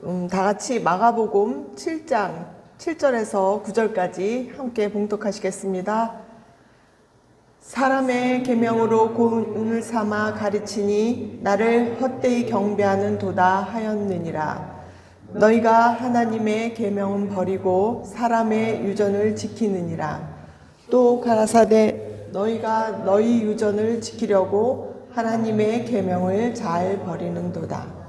다 같이 마가복음 7장 7절에서 9절까지 함께 봉독하시겠습니다. 사람의 계명으로 고운을 삼아 가르치니 나를 헛되이 경배하는 도다 하였느니라. 너희가 하나님의 계명은 버리고 사람의 유전을 지키느니라. 또 가라사대 너희가 너희 유전을 지키려고 하나님의 계명을 잘 버리는도다.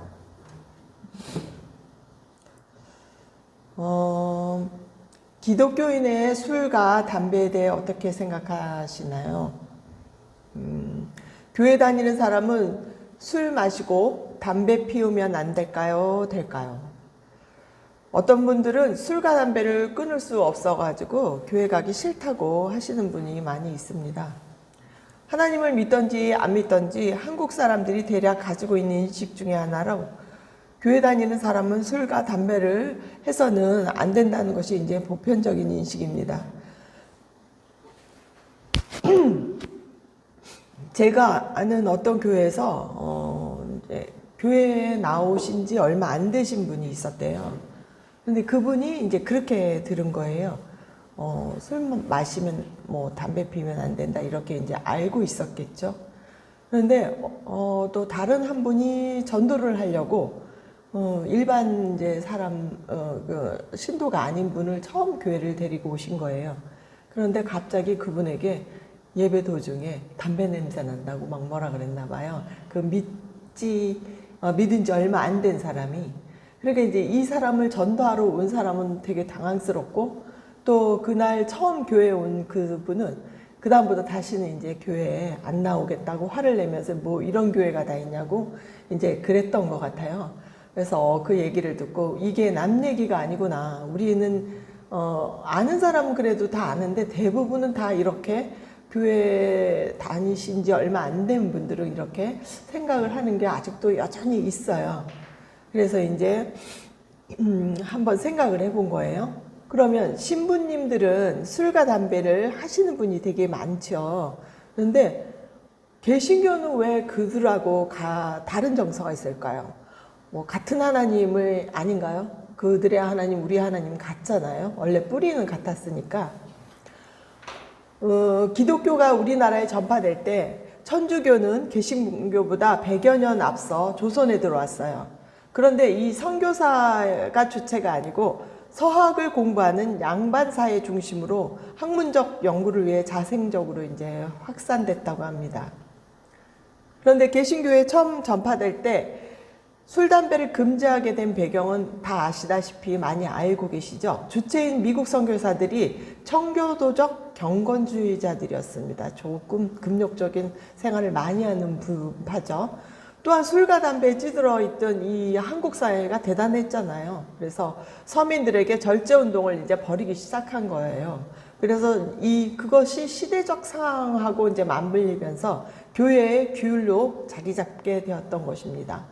기독교인의 술과 담배에 대해 어떻게 생각하시나요? 교회 다니는 사람은 술 마시고 담배 피우면 안 될까요? 될까요? 어떤 분들은 술과 담배를 끊을 수 없어가지고 교회 가기 싫다고 하시는 분이 많이 있습니다. 하나님을 믿던지 안 믿던지 한국 사람들이 대략 가지고 있는 인식 중에 하나로 교회 다니는 사람은 술과 담배를 해서는 안 된다는 것이 이제 보편적인 인식입니다. 제가 아는 어떤 교회에서 이제 교회에 나오신 지 얼마 안 되신 분이 있었대요. 근데 그분이 이제 그렇게 들은 거예요. 술 마시면 뭐 담배 피우면 안 된다 이렇게 이제 알고 있었겠죠. 그런데 또 다른 한 분이 전도를 하려고 일반 이제 사람 그 신도가 아닌 분을 처음 교회를 데리고 오신 거예요. 그런데 갑자기 그분에게 예배 도중에 담배 냄새 난다고 막 뭐라 그랬나 봐요. 그 믿은 지 얼마 안 된 사람이. 그러니까 이제 이 사람을 전도하러 온 사람은 되게 당황스럽고 또 그날 처음 교회에 온 그분은 그다음부터 다시는 이제 교회에 안 나오겠다고 화를 내면서 뭐 이런 교회가 다 있냐고 이제 그랬던 것 같아요. 그래서 그 얘기를 듣고 이게 남 얘기가 아니구나. 우리는 아는 사람은 그래도 다 아는데 대부분은 다 이렇게 교회 다니신 지 얼마 안 된 분들은 이렇게 생각을 하는 게 아직도 여전히 있어요. 그래서 이제 한번 생각을 해본 거예요. 그러면 신부님들은 술과 담배를 하시는 분이 되게 많죠. 그런데 개신교는 왜 그들하고 다른 정서가 있을까요? 뭐 같은 하나님을 아닌가요? 그들의 하나님, 우리 하나님 같잖아요. 원래 뿌리는 같았으니까. 기독교가 우리나라에 전파될 때 천주교는 개신교보다 100여 년 앞서 조선에 들어왔어요. 그런데 이 선교사가 주체가 아니고 서학을 공부하는 양반사회 중심으로 학문적 연구를 위해 자생적으로 이제 확산됐다고 합니다. 그런데 개신교에 처음 전파될 때 술, 담배를 금지하게 된 배경은 다 아시다시피 많이 알고 계시죠? 주체인 미국 선교사들이 청교도적 경건주의자들이었습니다. 조금 금욕적인 생활을 많이 하는 부파죠. 또한 술과 담배에 찌들어 있던 이 한국 사회가 대단했잖아요. 그래서 서민들에게 절제운동을 이제 벌이기 시작한 거예요. 그래서 그것이 시대적 상황하고 이제 맞물리면서 교회의 규율로 자리 잡게 되었던 것입니다.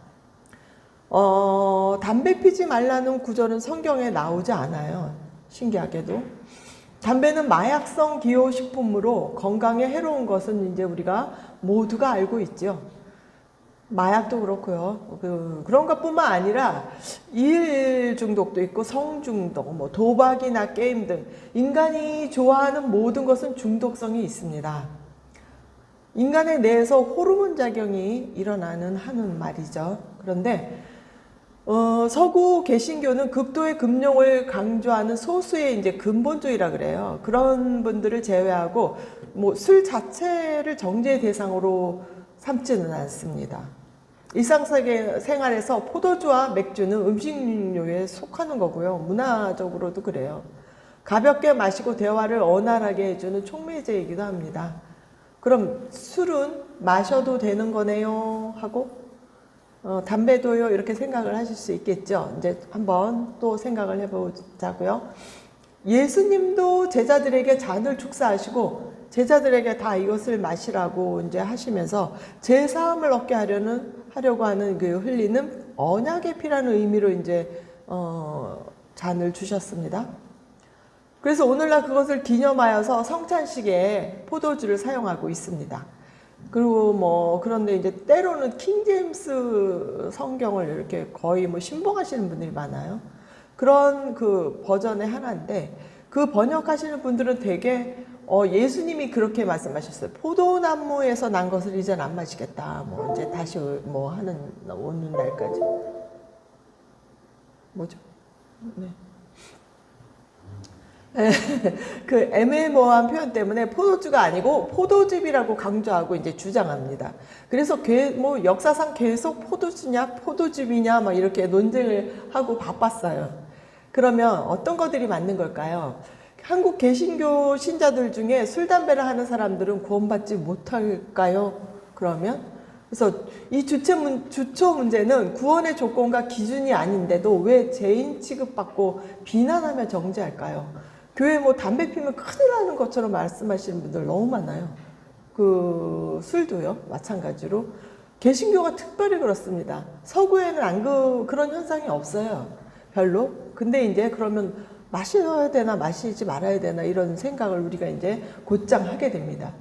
담배 피지 말라는 구절은 성경에 나오지 않아요. 신기하게도. 담배는 마약성 기호식품으로 건강에 해로운 것은 이제 우리가 모두가 알고 있죠. 마약도 그렇고요. 그런 것뿐만 아니라 일 중독도 있고 성중독, 뭐 도박이나 게임 등 인간이 좋아하는 모든 것은 중독성이 있습니다. 인간의 뇌에서 호르몬 작용이 하는 말이죠. 그런데 서구 개신교는 극도의 금욕을 강조하는 소수의 이제 근본주의라 그래요. 그런 분들을 제외하고 뭐 술 자체를 정죄의 대상으로 삼지는 않습니다. 일상생활에서 포도주와 맥주는 음식료에 속하는 거고요. 문화적으로도 그래요. 가볍게 마시고 대화를 원활하게 해주는 촉매제이기도 합니다. 그럼 술은 마셔도 되는 거네요 하고 담배도요 이렇게 생각을 하실 수 있겠죠. 이제 한번 또 생각을 해보자고요. 예수님도 제자들에게 잔을 축사하시고 제자들에게 다 이것을 마시라고 이제 하시면서 제 사함을 얻게 하려고 하는 그 흘리는 언약의 피라는 의미로 이제 잔을 주셨습니다. 그래서 오늘날 그것을 기념하여서 성찬식에 포도주를 사용하고 있습니다. 그리고 뭐 그런데 이제 때로는 킹제임스 성경을 이렇게 거의 뭐 신봉하시는 분들이 많아요. 그런 그 버전의 하나인데 그 번역하시는 분들은 되게 예수님이 그렇게 말씀하셨어요. 포도나무에서 난 것을 이젠 안 마시겠다. 뭐 이제 다시 뭐 하는 오는 날까지. 뭐죠? 네. 그 애매모호한 표현 때문에 포도주가 아니고 포도즙이라고 강조하고 이제 주장합니다. 그래서 뭐 역사상 계속 포도주냐 포도즙이냐 막 이렇게 논쟁을 하고 바빴어요. 그러면 어떤 것들이 맞는 걸까요? 한국 개신교 신자들 중에 술 담배를 하는 사람들은 구원받지 못할까요? 그러면 그래서 이 주초 문제는 구원의 조건과 기준이 아닌데도 왜 죄인 취급받고 비난하며 정죄할까요? 교회 뭐 담배 피면 큰일 나는 것처럼 말씀하시는 분들 너무 많아요. 그 술도요, 마찬가지로. 개신교가 특별히 그렇습니다. 서구에는 그런 현상이 없어요. 별로. 근데 이제 그러면 마셔야 되나 마시지 말아야 되나 이런 생각을 우리가 이제 곧장 하게 됩니다.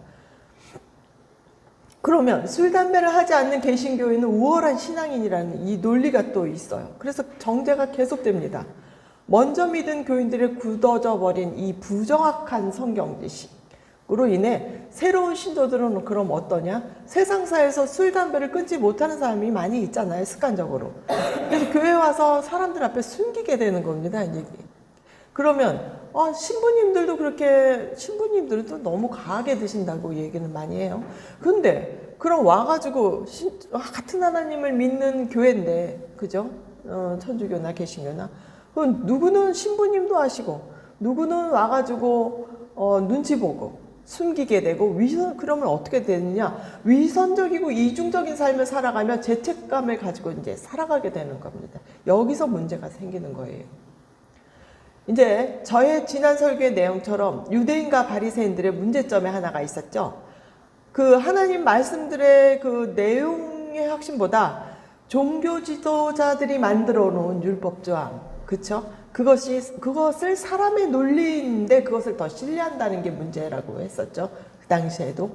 그러면 술, 담배를 하지 않는 개신교회는 우월한 신앙인이라는 이 논리가 또 있어요. 그래서 정죄가 계속됩니다. 먼저 믿은 교인들의 굳어져 버린 이 부정확한 성경 지식으로 인해 새로운 신도들은 그럼 어떠냐? 세상사에서 술, 담배를 끊지 못하는 사람이 많이 있잖아요, 습관적으로. 그래서 교회 와서 사람들 앞에 숨기게 되는 겁니다, 이제. 그러면 신부님들도 그렇게 신부님들은 또 너무 과하게 드신다고 얘기는 많이 해요. 근데 그럼 와가지고 같은 하나님을 믿는 교회인데, 그죠? 천주교나 개신교나 그럼 누구는 신부님도 하시고 누구는 와가지고 눈치 보고 숨기게 되고 그러면 어떻게 되느냐? 위선적이고 이중적인 삶을 살아가며 죄책감을 가지고 이제 살아가게 되는 겁니다. 여기서 문제가 생기는 거예요. 이제 저의 지난 설교의 내용처럼 유대인과 바리새인들의 문제점에 하나가 있었죠. 그 하나님 말씀들의 그 내용의 핵심보다 종교 지도자들이 만들어 놓은 율법 조항, 그쵸? 그것을 사람의 논리인데 그것을 더 신뢰한다는 게 문제라고 했었죠. 그 당시에도.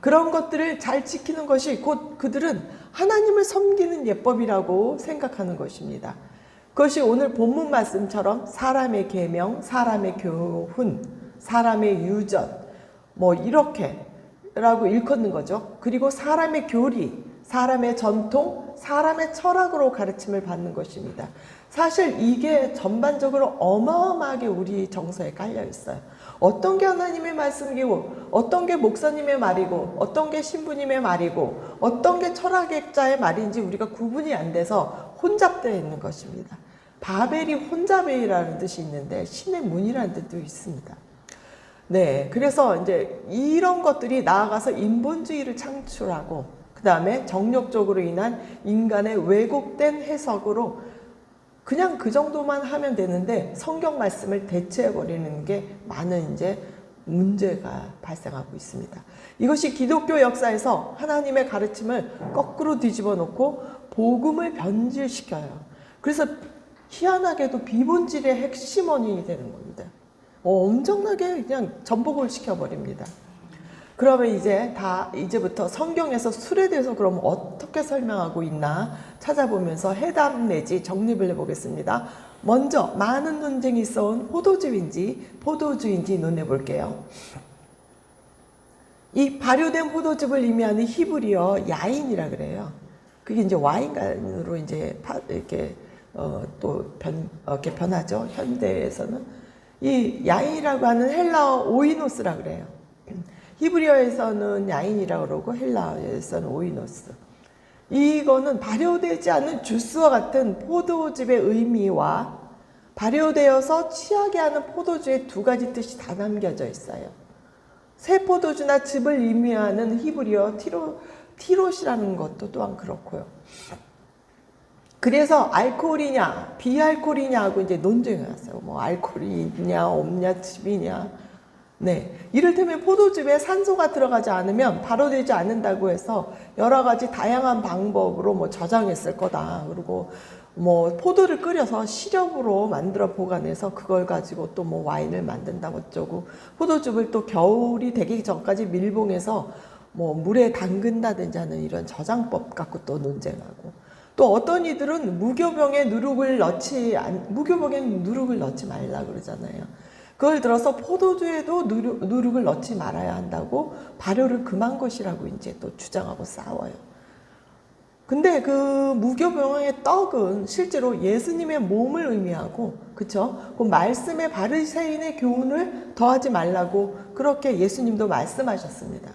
그런 것들을 잘 지키는 것이 곧 그들은 하나님을 섬기는 예법이라고 생각하는 것입니다. 그것이 오늘 본문 말씀처럼 사람의 계명, 사람의 교훈, 사람의 유전, 뭐 이렇게라고 일컫는 거죠. 그리고 사람의 교리, 사람의 전통, 사람의 철학으로 가르침을 받는 것입니다. 사실 이게 전반적으로 어마어마하게 우리 정서에 깔려 있어요. 어떤 게 하나님의 말씀이고, 어떤 게 목사님의 말이고, 어떤 게 신부님의 말이고, 어떤 게 철학학자의 말인지 우리가 구분이 안 돼서 혼잡되어 있는 것입니다. 바벨이 혼잡이라는 뜻이 있는데 신의 문이라는 뜻도 있습니다. 네, 그래서 이제 이런 것들이 나아가서 인본주의를 창출하고 그 다음에 정력적으로 인한 인간의 왜곡된 해석으로 그냥 그 정도만 하면 되는데 성경 말씀을 대체해버리는 게 많은 이제 문제가 발생하고 있습니다. 이것이 기독교 역사에서 하나님의 가르침을 거꾸로 뒤집어 놓고 복음을 변질시켜요. 그래서 희한하게도 비본질의 핵심 원인이 되는 겁니다. 엄청나게 그냥 전복을 시켜버립니다. 그러면 이제부터 성경에서 술에 대해서 그럼 어떻게 설명하고 있나 찾아보면서 해답 내지 정립을 해보겠습니다. 먼저 많은 논쟁이 있어온 포도주인지 논해 볼게요. 이 발효된 포도즙을 의미하는 히브리어 야인이라 그래요. 그게 이제 와인간으로 이제 이렇게 이렇게 변하죠. 현대에서는 이 야인이라고 하는 헬라어 오이노스라 그래요. 히브리어에서는 야인이라고 그러고 헬라어에서는 오이노스. 이거는 발효되지 않은 주스와 같은 포도즙의 의미와 발효되어서 취하게 하는 포도주의 두 가지 뜻이 다 담겨져 있어요. 새 포도주나 즙을 의미하는 히브리어 티롯이라는 것도 또한 그렇고요. 그래서 알코올이냐 비알코올이냐 하고 이제 논쟁을 했어요. 뭐 알코올이냐 없냐 즙이냐. 네, 이를테면 포도즙에 산소가 들어가지 않으면 발효되지 않는다고 해서 여러 가지 다양한 방법으로 뭐 저장했을 거다. 그리고 뭐 포도를 끓여서 시럽으로 만들어 보관해서 그걸 가지고 또 뭐 와인을 만든다 어쩌고 포도즙을 또 겨울이 되기 전까지 밀봉해서 뭐 물에 담근다든지 하는 이런 저장법 갖고 또 논쟁하고, 또 어떤 이들은 무교병에 누룩을 넣지 말라 그러잖아요. 그걸 들어서 포도주에도 누룩을 넣지 말아야 한다고 발효를 금한 것이라고 이제 또 주장하고 싸워요. 근데 그 무교병의 떡은 실제로 예수님의 몸을 의미하고, 그쵸? 그 말씀에 바리새인의 교훈을 더하지 말라고 그렇게 예수님도 말씀하셨습니다.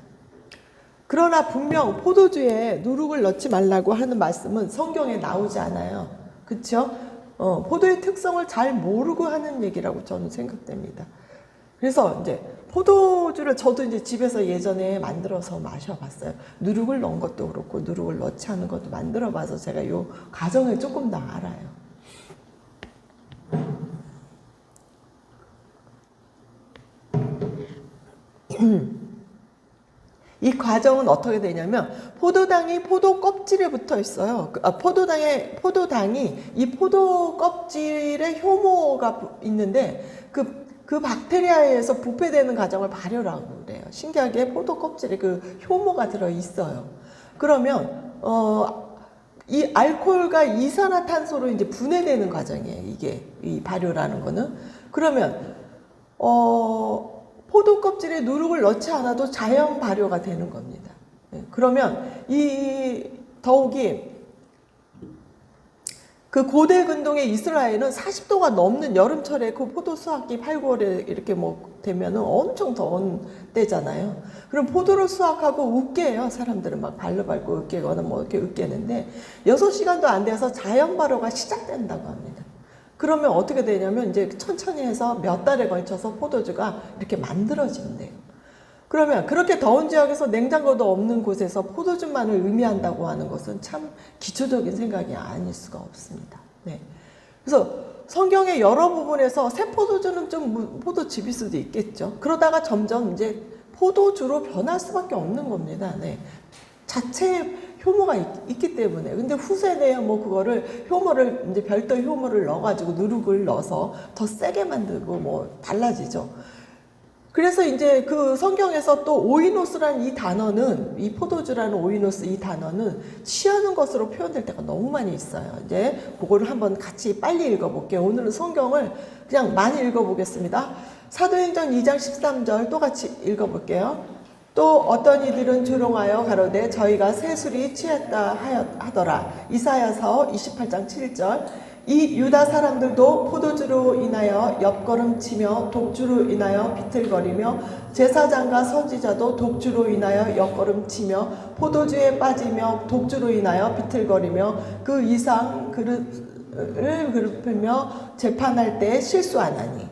그러나 분명 포도주에 누룩을 넣지 말라고 하는 말씀은 성경에 나오지 않아요. 그쵸? 포도의 특성을 잘 모르고 하는 얘기라고 저는 생각됩니다. 그래서 이제 포도주를 저도 이제 집에서 예전에 만들어서 마셔봤어요. 누룩을 넣은 것도 그렇고 누룩을 넣지 않은 것도 만들어봐서 제가 이 과정을 조금 더 알아요. 이 과정은 어떻게 되냐면, 포도당이 포도 껍질에 붙어 있어요. 포도당이 이 포도 껍질에 효모가 있는데 그 박테리아에 의해서 부패되는 과정을 발효라고 그래요. 신기하게 포도 껍질에 그 효모가 들어 있어요. 그러면 이 알코올과 이산화탄소로 이제 분해되는 과정이에요. 이게 이 발효라는 거는. 그러면 포도 껍질에 누룩을 넣지 않아도 자연 발효가 되는 겁니다. 그러면 더욱이 그 고대 근동의 이스라엘은 40도가 넘는 여름철에 그 포도 수확기 8, 9월에 이렇게 뭐 되면은 엄청 더운 때잖아요. 그럼 포도를 수확하고 으깨요. 사람들은 막 발로 밟고 으깨거나 뭐 이렇게 으깨는데 6시간도 안 돼서 자연 발효가 시작된다고 합니다. 그러면 어떻게 되냐면 이제 천천히 해서 몇 달에 걸쳐서 포도주가 이렇게 만들어진대요. 그러면 그렇게 더운 지역에서 냉장고도 없는 곳에서 포도주만을 의미한다고 하는 것은 참 기초적인 생각이 아닐 수가 없습니다. 네. 그래서 성경의 여러 부분에서 새 포도주는 좀 포도즙일 수도 있겠죠. 그러다가 점점 이제 포도주로 변할 수밖에 없는 겁니다. 네. 자체에 효모가 있기 때문에. 근데 후세대에 뭐 그거를 효모를 이제 별도 효모를 넣어가지고 누룩을 넣어서 더 세게 만들고 뭐 달라지죠. 그래서 이제 그 성경에서 또 오이노스라는 이 단어는, 이 포도주라는 오이노스 이 단어는 취하는 것으로 표현될 때가 너무 많이 있어요. 이제 그거를 한번 같이 빨리 읽어볼게요. 오늘은 성경을 그냥 많이 읽어보겠습니다. 사도행전 2장 13절 또 같이 읽어볼게요. 또 어떤 이들은 조롱하여 가로되 저희가 새술이 취했다 하더라. 이사야서 28장 7절. 이 유다 사람들도 포도주로 인하여 옆걸음치며 독주로 인하여 비틀거리며 제사장과 선지자도 독주로 인하여 옆걸음치며 포도주에 빠지며 독주로 인하여 비틀거리며 그 이상 그릇을 괴롭히며 재판할 때 실수하나니.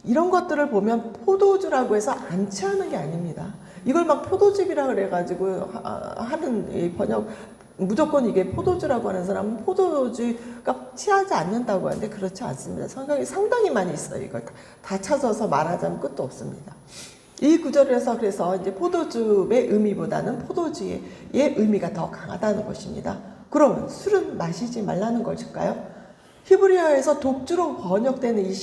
이런 것들을 보면 포도주라고 해서 안 취하는 게 아닙니다. 이걸 막 포도즙이라 그래가지고 하는 이 번역, 무조건 이게 포도주라고 하는 사람은 포도주가 취하지 않는다고 하는데 그렇지 않습니다. 성경이 상당히 많이 있어요. 이걸 다 찾아서 말하자면 끝도 없습니다. 이 구절에서 그래서 이제 포도주의 의미보다는 포도주의 의미가 더 강하다는 것입니다. 그러면 술은 마시지 말라는 것일까요? 히브리어에서 독주로 번역되는 이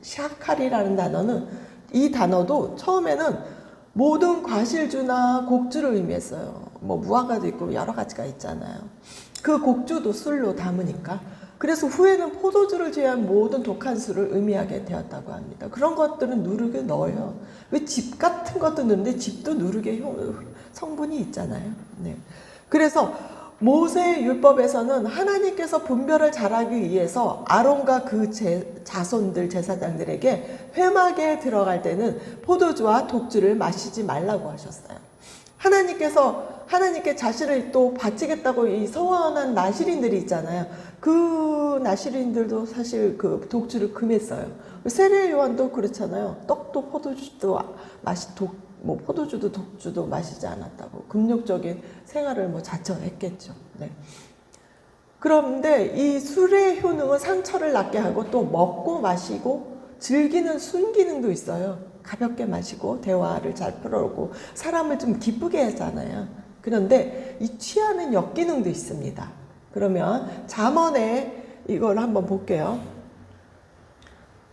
샤칼이라는 단어는, 이 단어도 처음에는 모든 과실주나 곡주를 의미했어요. 뭐 무화과도 있고 여러 가지가 있잖아요. 그 곡주도 술로 담으니까. 그래서 후에는 포도주를 제외한 모든 독한 술을 의미하게 되었다고 합니다. 그런 것들은 누룩을 넣어요. 왜 즙 같은 것도 넣는데 즙도 누룩의 성분이 있잖아요. 네. 그래서 모세의 율법에서는 하나님께서 분별을 잘하기 위해서 아론과 그 자손들 제사장들에게 회막에 들어갈 때는 포도주와 독주를 마시지 말라고 하셨어요. 하나님께 자신을 또 바치겠다고 이 서원한 나실인들이 있잖아요. 그 나실인들도 사실 그 독주를 금했어요. 세례 요한도 그렇잖아요. 떡도 포도주도 포도주도 독주도 마시지 않았다고 금욕적인 생활을 자처했겠죠. 네. 그런데 이 술의 효능은 상처를 낫게 하고 또 먹고 마시고 즐기는 순기능도 있어요. 가볍게 마시고 대화를 잘 풀어오고 사람을 좀 기쁘게 하잖아요. 그런데 이 취하는 역기능도 있습니다. 그러면 잠언에 이걸 한번 볼게요.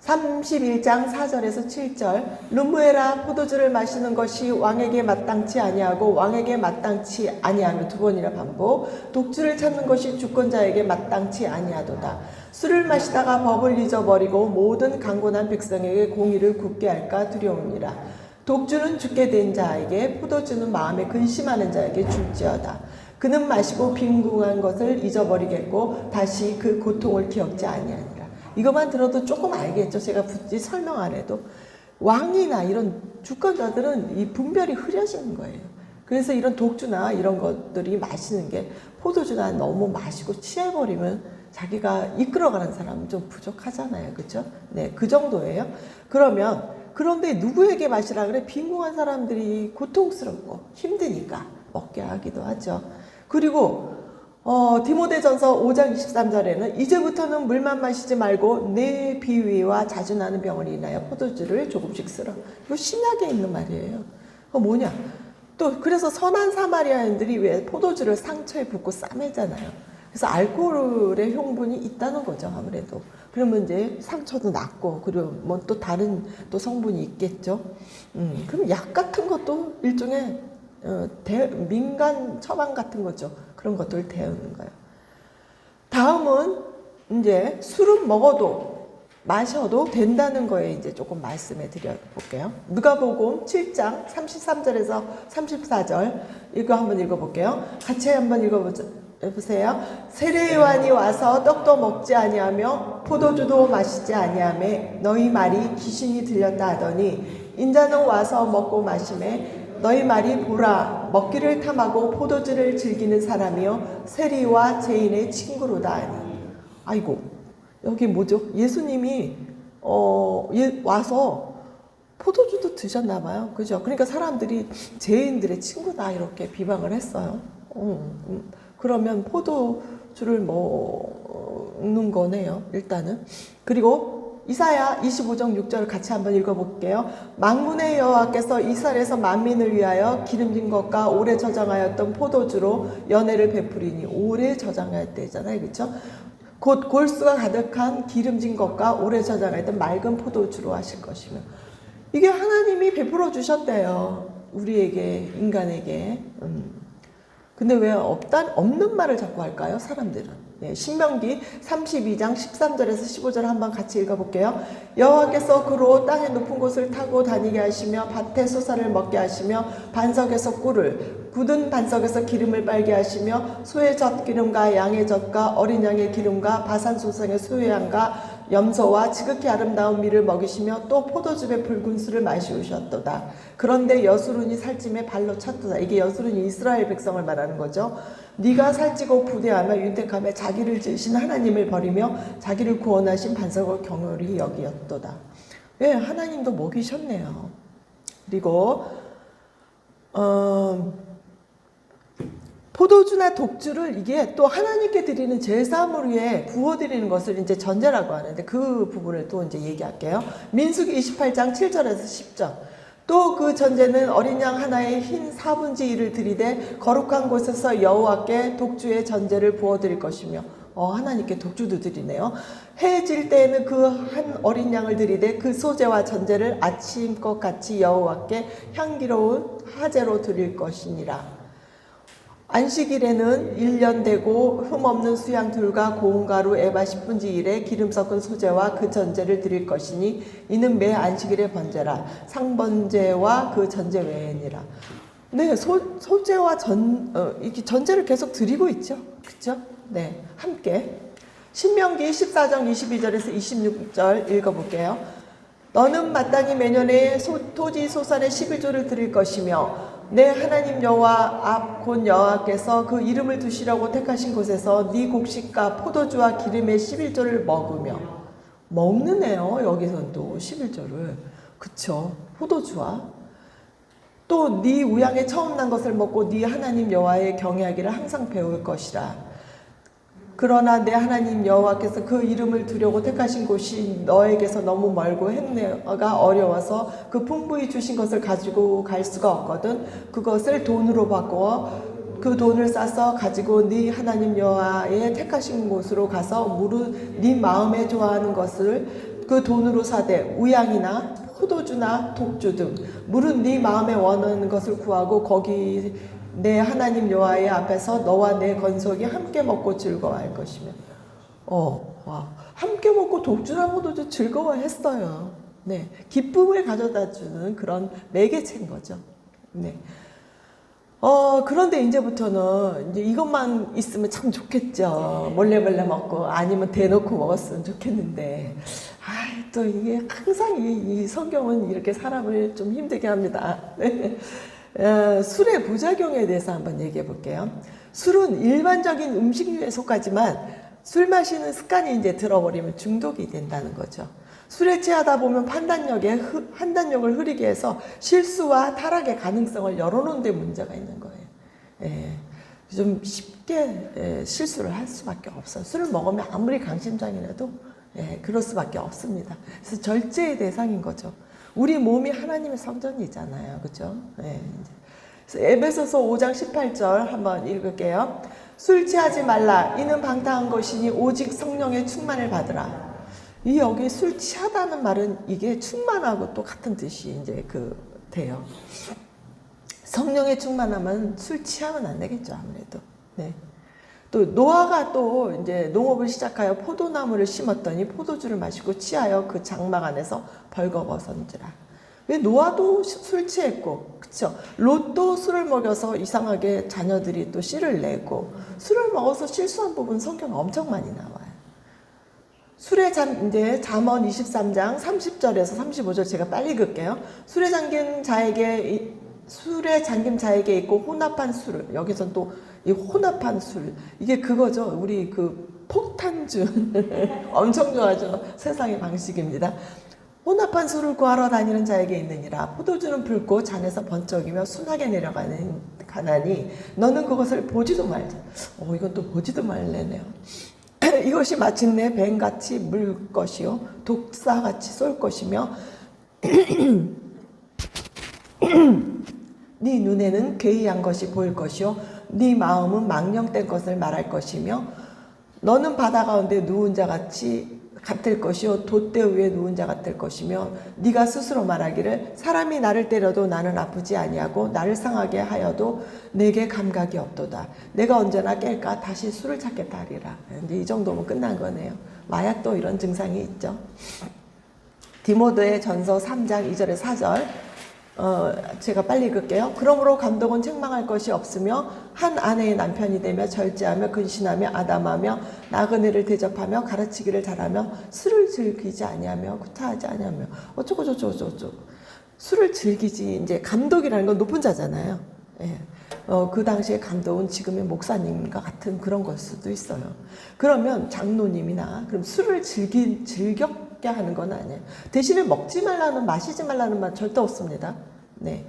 31장 4절에서 7절 르무에라 포도주를 마시는 것이 왕에게 마땅치 아니하고 왕에게 마땅치 아니하며 두 번이나 반복 독주를 찾는 것이 주권자에게 마땅치 아니하도다. 술을 마시다가 법을 잊어버리고 모든 강곤한 백성에게 공의를 굽게 할까 두려우니라. 독주는 죽게 된 자에게 포도주는 마음에 근심하는 자에게 줄지어다. 그는 마시고 빈궁한 것을 잊어버리겠고 다시 그 고통을 기억지 아니하니라. 이것만 들어도 조금 알겠죠. 제가 굳이 설명 안 해도. 왕이나 이런 주권자들은 이 분별이 흐려지는 거예요. 그래서 이런 독주나 이런 것들이 마시는 게 포도주나 너무 마시고 취해버리면 자기가 이끌어가는 사람은 좀 부족하잖아요. 그렇죠? 네, 그 정도예요. 그런데 누구에게 마시라 그래? 빈궁한 사람들이 고통스럽고 힘드니까 먹게 하기도 하죠. 그리고 디모데전서 5장 23절에는 이제부터는 물만 마시지 말고 내 비위와 자주 나는 병을 인하여 포도주를 조금씩 쓰라. 이거 신약에 있는 말이에요. 뭐냐? 또 그래서 선한 사마리아인들이 왜 포도주를 상처에 붓고 싸매잖아요. 그래서 알코올의 효분이 있다는 거죠, 아무래도. 그러면 이제 상처도 낫고, 그리고 뭐 또 다른 또 성분이 있겠죠. 그럼 약 같은 것도 일종의 민간 처방 같은 거죠. 그런 것들을 대하는 거예요. 다음은 이제 술은 마셔도 된다는 거에 이제 조금 말씀해 드려볼게요. 누가복음 7장 33절에서 34절 이거 한번 읽어볼게요. 같이 한번 읽어보세요. 세례 요한이 와서 떡도 먹지 아니하며 포도주도 마시지 아니하며 너희 말이 귀신이 들렸다 하더니 인자는 와서 먹고 마시매 너희 말이 보라 먹기를 탐하고 포도주를 즐기는 사람이요 세리와 죄인의 친구로다 하니. 아이고 여기 뭐죠? 예수님이 와서 포도주도 드셨나 봐요. 그죠? 그러니까 사람들이 죄인들의 친구다 이렇게 비방을 했어요. 그러면 포도주를 먹는 거네요. 일단은. 그리고 이사야 25장 6절 같이 한번 읽어볼게요. 만군의 여호와께서 이스라엘에서 만민을 위하여 기름진 것과 오래 저장하였던 포도주로 연회를 베푸리니. 오래 저장할 때잖아요. 그렇죠? 곧 골수가 가득한 기름진 것과 오래 저장하였던 맑은 포도주로 하실 것이며. 이게 하나님이 베풀어 주셨대요. 우리에게, 인간에게. 근데 왜 없는 말을 자꾸 할까요? 사람들은. 네, 신명기 32장 13절에서 15절 한번 같이 읽어볼게요. 여호와께서 그로 땅의 높은 곳을 타고 다니게 하시며 밭에 소사를 먹게 하시며 반석에서 꿀을 굳은 반석에서 기름을 빨게 하시며 소의 젖기름과 양의 젖과 어린 양의 기름과 바산 소성의 소의 양과 염소와 지극히 아름다운 밀을 먹이시며 또 포도즙의 붉은 술을 마시우셨도다. 그런데 여수론이 살찜에 발로 찼도다. 이게 여수론이 이스라엘 백성을 말하는 거죠. 네가 살찌고 부대하며 윤택하며 자기를 지으신 하나님을 버리며 자기를 구원하신 반석을 경홀히 여기었도다. 예, 하나님도 먹이셨네요. 그리고 포도주나 독주를 이게 또 하나님께 드리는 제사물 위에 부어드리는 것을 이제 전제라고 하는데 그 부분을 또 이제 얘기할게요. 민수기 28장 7절에서 10절. 또 그 전제는 어린 양 하나의 흰 4분의 1을 들이되 거룩한 곳에서 여호와께 독주의 전제를 부어드릴 것이며 하나님께 독주도 드리네요. 해 질 때에는 그 한 어린 양을 들이되 그 소제와 전제를 아침것 같이 여호와께 향기로운 화제로 드릴 것이니라. 안식일에는 1년 되고 흠없는 수양들과 고운 가루 에바 10분의 1에 기름 섞은 소제와 그 전제를 드릴 것이니 이는 매 안식일의 번제라. 상번제와 그 전제 외에니라. 네, 소제와 이렇게 전제를 계속 드리고 있죠. 그렇죠? 네, 함께 신명기 14장 22절에서 26절 읽어볼게요. 너는 마땅히 매년에 토지 소산의 11조를 드릴 것이며 내 하나님 여호와 앞 곧 여호와께서 그 이름을 두시려고 택하신 곳에서 네 곡식과 포도주와 기름의 11조를 먹느네요. 여기선 또 11조를. 그쵸? 포도주와 또 네 우양에 처음 난 것을 먹고 네 하나님 여호와의 경외하기를 항상 배울 것이라. 그러나 내 하나님 여호와께서 그 이름을 두려고 택하신 곳이 너에게서 너무 멀고 행내가 어려워서 그 풍부히 주신 것을 가지고 갈 수가 없거든. 그것을 돈으로 바꾸어 그 돈을 싸서 가지고 네 하나님 여호와의 택하신 곳으로 가서 무릇 네 마음에 좋아하는 것을 그 돈으로 사되 우양이나 포도주나 독주 등 물은 네 마음에 원하는 것을 구하고 거기 내 하나님 여호와의 앞에서 너와 내 건속이 함께 먹고 즐거워할 것이며. 와, 함께 먹고 독주나 포도주 즐거워했어요. 네, 기쁨을 가져다주는 그런 매개체인 거죠. 네. 그런데 이제부터는 이제 이것만 있으면 참 좋겠죠. 몰래 먹고 아니면 대놓고 먹었으면 좋겠는데, 또 이게 항상 이 성경은 이렇게 사람을 좀 힘들게 합니다. 네. 술의 부작용에 대해서 한번 얘기해 볼게요. 술은 일반적인 음식류에 속하지만 술 마시는 습관이 이제 들어버리면 중독이 된다는 거죠. 술에 취하다 보면 판단력을 흐리게 해서 실수와 타락의 가능성을 열어놓는 데 문제가 있는 거예요. 좀 쉽게 실수를 할 수밖에 없어요. 술을 먹으면 아무리 강심장이라도 그럴 수밖에 없습니다. 그래서 절제의 대상인 거죠. 우리 몸이 하나님의 성전이잖아요. 그죠? 그래서 에베소서 5장 18절 한번 읽을게요. 술 취하지 말라. 이는 방탕한 것이니 오직 성령의 충만을 받으라. 이 여기 술 취하다는 말은 이게 충만하고 또 같은 뜻이 이제 돼요. 성령의 충만하면 술 취하면 안 되겠죠, 아무래도. 네. 또 노아가 또 이제 농업을 시작하여 포도나무를 심었더니 포도주를 마시고 취하여 그 장막 안에서 벌거벗은지라. 왜 노아도 술 취했고, 그쵸? 롯도 술을 먹여서 이상하게 자녀들이 또 씨를 내고, 술을 먹어서 실수한 부분 성경에 엄청 많이 나와요. 이제 잠언 23장 30절에서 35절 제가 빨리 읽을게요. 술에 잠긴 자에게 있고 혼합한 술. 여기선 또 이 혼합한 술. 이게 그거죠. 우리 폭탄주. 엄청 좋아하죠. 세상의 방식입니다. 혼합한 술을 구하러 다니는 자에게 있느니라. 포도주는 붉고 잔에서 번쩍이며 순하게 가나니 너는 그것을 보지도 말자. 이건 또 보지도 말래네요. 이것이 마침내 뱀같이 물 것이요 독사같이 쏠 것이며 네 눈에는 괴이한 것이 보일 것이요 네 마음은 망령된 것을 말할 것이며 너는 바다 가운데 누운 자 같을 것이요 돛대 위에 누운 자 같을 것이며 네가 스스로 말하기를 사람이 나를 때려도 나는 아프지 아니하고 나를 상하게 하여도 내게 감각이 없도다. 내가 언제나 깰까 다시 술을 찾겠다 하리라. 이제 이 정도면 끝난 거네요. 마약도 이런 증상이 있죠. 디모데 전서 3장 2절에 4절 제가 빨리 읽을게요. 그러므로 감독은 책망할 것이 없으며 한 아내의 남편이 되며 절제하며 근신하며 아담하며 나그네를 대접하며 가르치기를 잘하며 술을 즐기지 아니하며 구타하지 아니하며 어쩌고 술을 즐기지. 이제 감독이라는 건 높은 자잖아요. 그 당시에 감독은 지금의 목사님과 같은 그런 걸 수도 있어요. 그러면 장로님이나 그럼 술을 즐겁게 하는 건 아니에요. 대신에 먹지 말라는, 마시지 말라는 말 절대 없습니다. 네.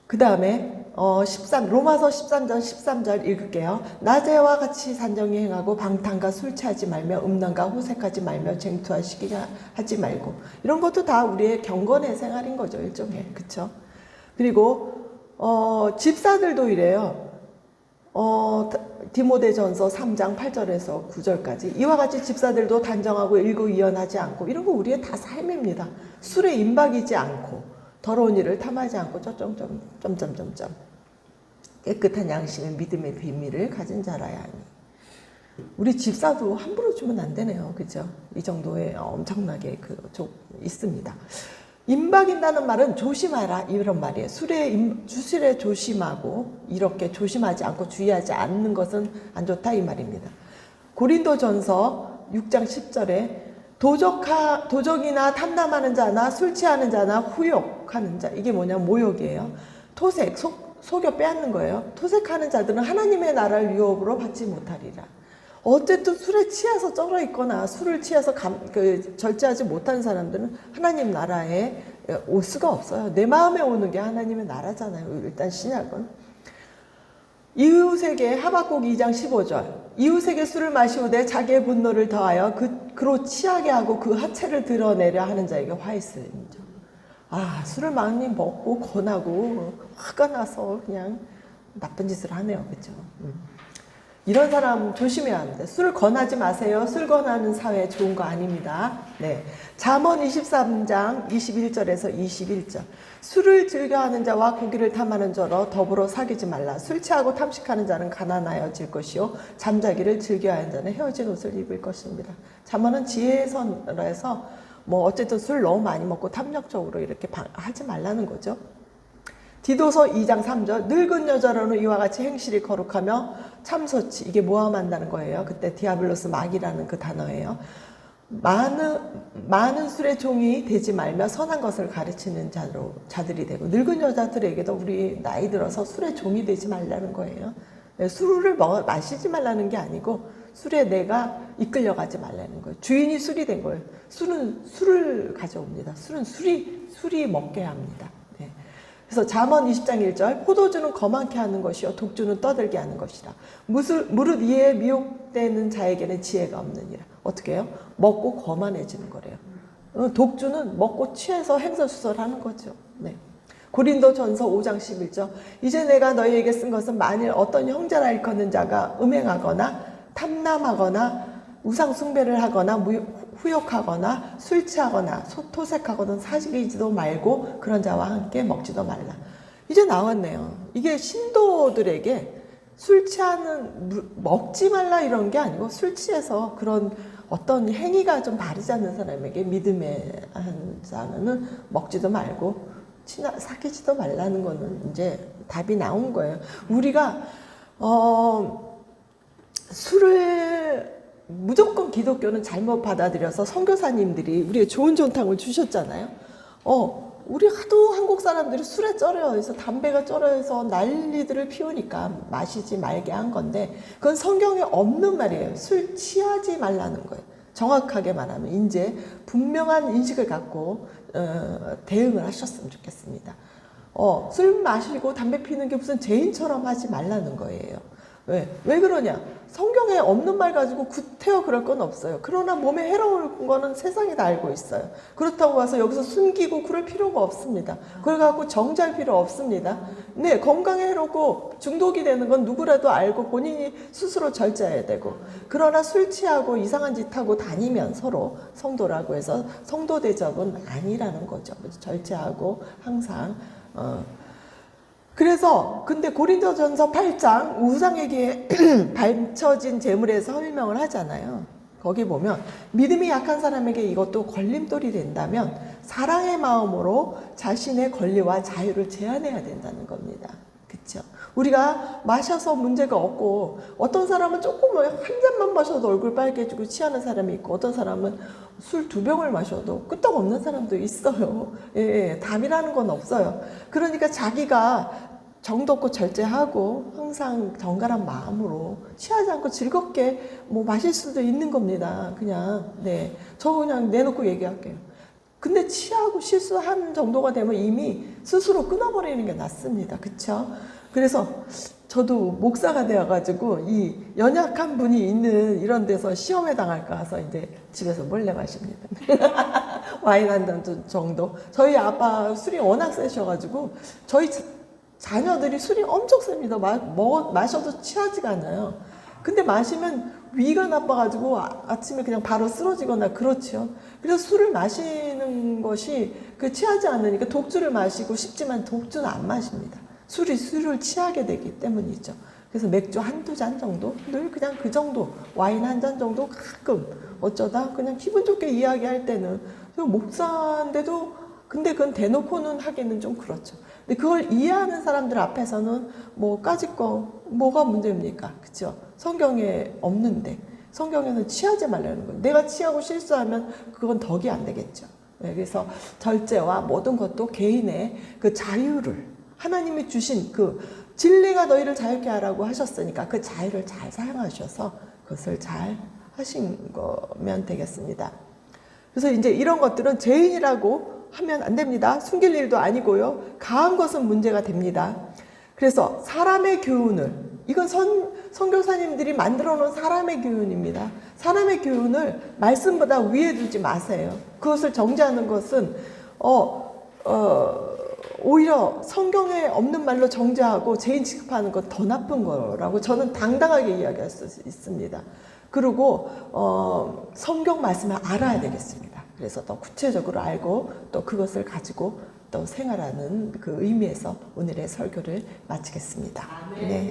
그 다음에 로마서 13장 13절 읽을게요. 낮에와 같이 산정히 행하고 방탕과 술 취하지 말며 음란과 후색하지 말며 쟁투와 시기하지 말고. 이런 것도 다 우리의 경건의 생활인 거죠, 일종의. 그쵸? 그리고 집사들도 이래요. 디모데전서 3장 8절에서 9절까지 이와 같이 집사들도 단정하고 일구이연하지 않고, 이런 거 우리의 다 삶입니다. 술에 임박이지 않고 더러운 일을 탐하지 않고 깨끗한 양심의 믿음의 비밀을 가진 자라야 하니. 우리 집사도 함부로 주면 안 되네요. 그죠? 이 정도의 엄청나게 있습니다. 임박인다는 말은 조심하라 이런 말이에요. 술에 조심하고 이렇게 조심하지 않고 주의하지 않는 것은 안 좋다 이 말입니다. 고린도전서 6장 10절에 도적이나 탐남하는 자나 술 취하는 자나 후욕하는 자, 이게 뭐냐, 모욕이에요. 토색, 속여 빼앗는 거예요. 토색하는 자들은 하나님의 나라를 유업으로 받지 못하리라. 어쨌든 술에 취해서 쩔어 있거나 술을 취해서 절제하지 못하는 사람들은 하나님 나라에 올 수가 없어요. 내 마음에 오는 게 하나님의 나라잖아요. 일단 신약은. 이웃에게 하박국 2장 15절. 이웃에게 술을 마시우되 자기의 분노를 더하여 그로 취하게 하고 그 하체를 드러내려 하는 자에게 화 있으리죠. 술을 많이 먹고 권하고 화가 나서 그냥 나쁜 짓을 하네요. 그렇죠? 이런 사람 조심해야 합니다. 술 권하지 마세요. 술 권하는 사회 좋은 거 아닙니다. 네. 잠언 23장 21절에서 21절. 술을 즐겨하는 자와 고기를 탐하는 자로 더불어 사귀지 말라. 술 취하고 탐식하는 자는 가난하여질 것이요 잠자기를 즐겨하는 자는 헤어진 옷을 입을 것입니다. 잠언은 지혜선에서 뭐 어쨌든 술 너무 많이 먹고 탐욕적으로 이렇게 하지 말라는 거죠. 디도서 2장 3절. 늙은 여자로는 이와 같이 행실이 거룩하며 참소치, 이게 모함한다는 거예요. 그때 디아블로스 마귀라는 그 단어예요. 많은 술의 종이 되지 말며 선한 것을 가르치는 자들이 되고, 늙은 여자들에게도 우리 나이 들어서 술의 종이 되지 말라는 거예요. 술을 마시지 말라는 게 아니고 술에 내가 이끌려가지 말라는 거예요. 주인이 술이 된 거예요. 술은 술을 가져옵니다. 술은 술이 먹게 합니다. 네. 그래서 잠언 20장 1절. 포도주는 거만케 하는 것이요 독주는 떠들게 하는 것이라. 무릇 이에 미혹되는 자에게는 지혜가 없느니라. 어떻게 해요? 먹고 거만해지는 거래요. 독주는 먹고 취해서 행설수설하는 거죠. 네. 고린도전서 5장 11절. 이제 내가 너희에게 쓴 것은 만일 어떤 형제라 일컫는 자가 음행하거나 탐남하거나 우상 숭배를 하거나 후욕하거나 술 취하거나 토색하거나 사귀지도 말고 그런 자와 함께 먹지도 말라. 이제 나왔네요. 이게 신도들에게 술 취하는 먹지 말라 이런 게 아니고 술 취해서 그런 어떤 행위가 좀 바르지 않는 사람에게 믿음의 한 자는 먹지도 말고 사귀지도 말라는 거는 이제 답이 나온 거예요. 우리가 술을 무조건 기독교는 잘못 받아들여서 선교사님들이 우리의 좋은 전탕을 주셨잖아요. 우리 하도 한국 사람들이 술에 쩔어서 담배가 쩔어서 난리들을 피우니까 마시지 말게 한 건데 그건 성경에 없는 말이에요. 술 취하지 말라는 거예요. 정확하게 말하면 이제 분명한 인식을 갖고 대응을 하셨으면 좋겠습니다. 술 마시고 담배 피우는 게 무슨 죄인처럼 하지 말라는 거예요. 왜 그러냐? 성경에 없는 말 가지고 구태여 그럴 건 없어요. 그러나 몸에 해로운 거는 세상이 다 알고 있어요. 그렇다고 해서 여기서 숨기고 그럴 필요가 없습니다. 그걸 갖고 정죄할 필요 없습니다. 네, 건강에 해롭고 중독이 되는 건 누구라도 알고 본인이 스스로 절제해야 되고, 그러나 술 취하고 이상한 짓 하고 다니면 서로 성도라고 해서 성도 대접은 아니라는 거죠. 절제하고 항상 그래서 근데 고린도전서 8장 우상에게 바쳐진 재물에서 설명을 하잖아요. 거기 보면 믿음이 약한 사람에게 이것도 걸림돌이 된다면 사랑의 마음으로 자신의 권리와 자유를 제한해야 된다는 겁니다. 그렇죠? 우리가 마셔서 문제가 없고 어떤 사람은 조금 한 잔만 마셔도 얼굴 빨개지고 취하는 사람이 있고 어떤 사람은 술 2병을 마셔도 끄떡없는 사람도 있어요. 답이라는 건 없어요. 그러니까 자기가 정없고 절제하고 항상 정갈한 마음으로 취하지 않고 즐겁게 마실 수도 있는 겁니다. 그냥 저 그냥 내놓고 얘기할게요. 근데 취하고 실수한 정도가 되면 이미 스스로 끊어버리는 게 낫습니다. 그쵸? 그래서 저도 목사가 되어가지고 이 연약한 분이 있는 이런 데서 시험에 당할까 해서 이제 집에서 몰래 마십니다. 와인 한 잔 정도. 저희 아빠 술이 워낙 세셔가지고 저희 자녀들이 술이 엄청 셉니다. 마셔도 취하지가 않아요. 근데 마시면 위가 나빠가지고 아침에 그냥 바로 쓰러지거나 그렇죠. 그래서 술을 마시는 것이 취하지 않으니까 독주를 마시고 싶지만 독주는 안 마십니다. 술을 취하게 되기 때문이죠. 그래서 맥주 1-2잔 정도, 늘 그냥 그 정도, 와인 1잔 정도 가끔 어쩌다 그냥 기분 좋게 이야기할 때는 목사인데도 근데 그건 대놓고는 하기는 좀 그렇죠. 근데 그걸 이해하는 사람들 앞에서는 까짓거 뭐가 문제입니까? 그렇죠? 성경에 없는데 성경에는 취하지 말라는 거예요. 내가 취하고 실수하면 그건 덕이 안 되겠죠. 그래서 절제와 모든 것도 개인의 그 자유를 하나님이 주신 그 진리가 너희를 자유케 하라고 하셨으니까 그 자유를 잘 사용하셔서 그것을 잘 하신 거면 되겠습니다. 그래서 이제 이런 것들은 죄인이라고 하면 안 됩니다. 숨길 일도 아니고요. 가한 것은 문제가 됩니다. 그래서 사람의 교훈을, 이건 선교사님들이 만들어 놓은 사람의 교훈입니다. 사람의 교훈을 말씀보다 위에 두지 마세요. 그것을 정죄하는 것은 오히려 성경에 없는 말로 정죄하고 죄인 취급하는 건 더 나쁜 거라고 저는 당당하게 이야기할 수 있습니다. 그리고 성경 말씀을 알아야 되겠습니다. 그래서 더 구체적으로 알고 또 그것을 가지고 또 생활하는 그 의미에서 오늘의 설교를 마치겠습니다. 네.